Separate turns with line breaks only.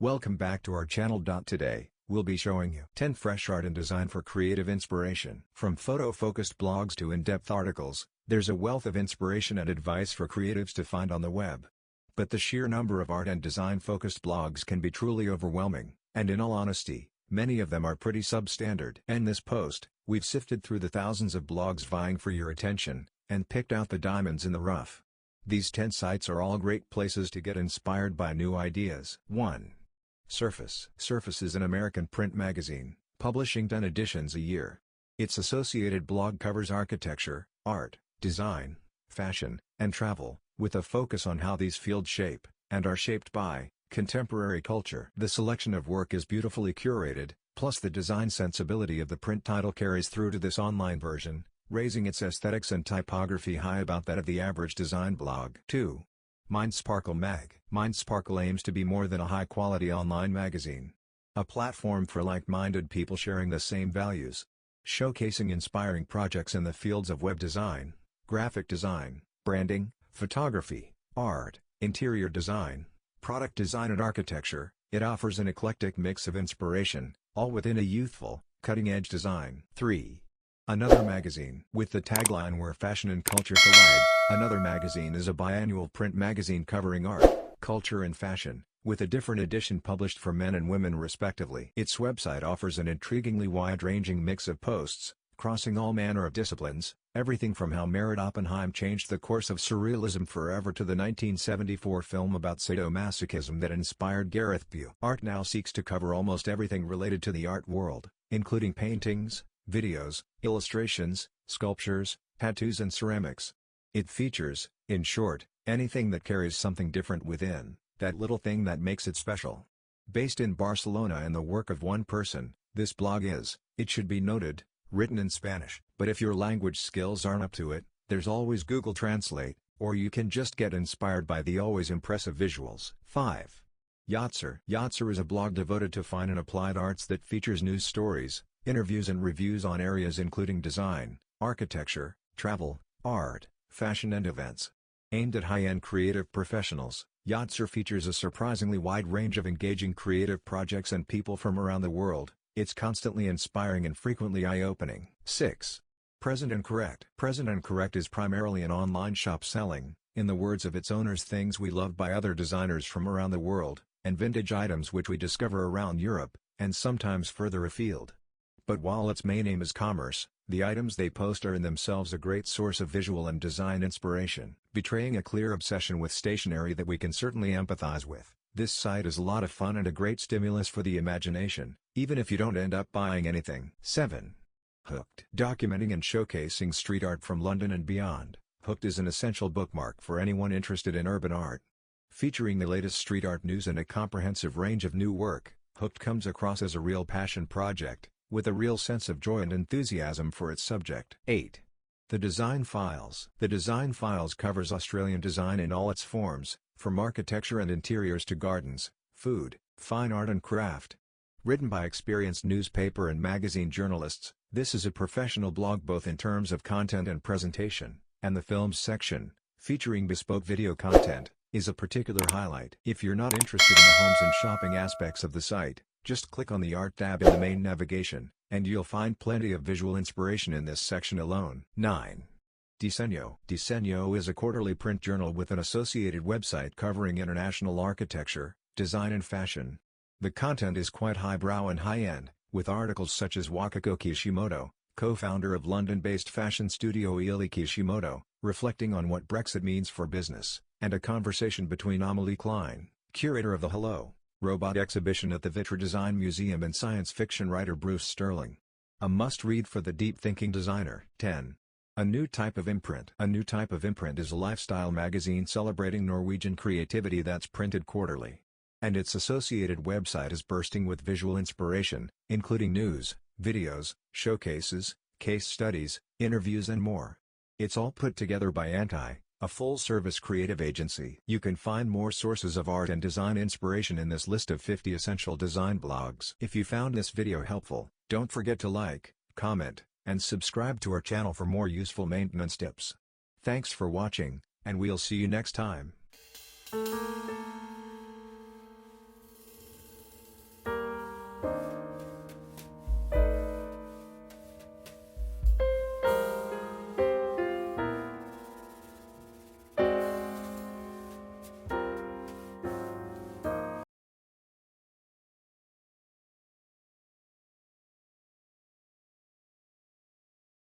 Welcome back to our channel. Today, we'll be showing you 10 fresh art and design for creative inspiration. From photo-focused blogs to in-depth articles, there's a wealth of inspiration and advice for creatives to find on the web. But the sheer number of art and design-focused blogs can be truly overwhelming, and in all honesty, many of them are pretty substandard. In this post, we've sifted through the thousands of blogs vying for your attention, and picked out the diamonds in the rough. These 10 sites are all great places to get inspired by new ideas. 1. Surface. Surface is an American print magazine, publishing 10 editions a year. Its associated blog covers architecture, art, design, fashion, and travel, with a focus on how these fields shape, and are shaped by, contemporary culture. The selection of work is beautifully curated, plus the design sensibility of the print title carries through to this online version, raising its aesthetics and typography high about that of the average design blog. 2. MindSparkle Mag. MindSparkle aims to be more than a high-quality online magazine. A platform for like-minded people sharing the same values. showcasing inspiring projects in the fields of web design, graphic design, branding, photography, art, interior design, product design and architecture. It offers an eclectic mix of inspiration, all within a youthful, cutting-edge design. 3. Another Magazine. With the tagline "Where Fashion and Culture Collide," Another Magazine is a biannual print magazine covering art, culture and fashion, with a different edition published for men and women respectively. Its website offers an intriguingly wide-ranging mix of posts, crossing all manner of disciplines, everything from how Merritt Oppenheim changed the course of surrealism forever to the 1974 film about sadomasochism that inspired Gareth Bale. Art Now seeks to cover almost everything related to the art world, including paintings, videos, illustrations, sculptures, tattoos and ceramics. It features, in short, anything that carries something different within, that little thing that makes it special. Based in Barcelona and the work of one person, this blog is, it should be noted, written in Spanish. But if your language skills aren't up to it, there's always Google Translate, or you can just get inspired by the always impressive visuals. 5. Yatser. Yatser is a blog devoted to fine and applied arts that features news stories, interviews and reviews on areas including design, architecture, travel, art, fashion and events. Aimed at high-end creative professionals, Yatser features a surprisingly wide range of engaging creative projects and people from around the world. It's constantly inspiring and frequently eye-opening. 6. Present and Correct. Present and Correct is primarily an online shop selling, in the words of its owners, things we love by other designers from around the world, and vintage items which we discover around Europe, and sometimes further afield. But while its main aim is commerce, the items they post are in themselves a great source of visual and design inspiration. Betraying a clear obsession with stationery that we can certainly empathize with, this site is a lot of fun and a great stimulus for the imagination, even if you don't end up buying anything. 7. Hooked. Documenting and showcasing street art from London and beyond, Hooked is an essential bookmark for anyone interested in urban art. Featuring the latest street art news and a comprehensive range of new work, Hooked comes across as a real passion project, with a real sense of joy and enthusiasm for its subject. 8. The Design Files. The Design Files covers Australian design in all its forms, from architecture and interiors to gardens, food, fine art and craft. Written by experienced newspaper and magazine journalists, this is a professional blog both in terms of content and presentation, and the films section, featuring bespoke video content, is a particular highlight. If you're not interested in the homes and shopping aspects of the site, just click on the Art tab in the main navigation, and you'll find plenty of visual inspiration in this section alone. 9. Diseño. Diseño is a quarterly print journal with an associated website covering international architecture, design and fashion. The content is quite highbrow and high-end, with articles such as Wakako Kishimoto, co-founder of London-based fashion studio Ili Kishimoto, reflecting on what Brexit means for business, and a conversation between Amelie Klein, curator of the Hello! Robot exhibition at the Vitra Design Museum, and science fiction writer Bruce Sterling. A must-read for the deep-thinking designer. 10. A New Type of Imprint. A New Type of Imprint is a lifestyle magazine celebrating Norwegian creativity that's printed quarterly. And its associated website is bursting with visual inspiration, including news, videos, showcases, case studies, interviews and more. It's all put together by Anti, a full-service creative agency. You can find more sources of art and design inspiration in this list of 50 essential design blogs. If you found this video helpful, don't forget to like, comment, and subscribe to our channel for more useful maintenance tips. Thanks for watching, and we'll see you next time.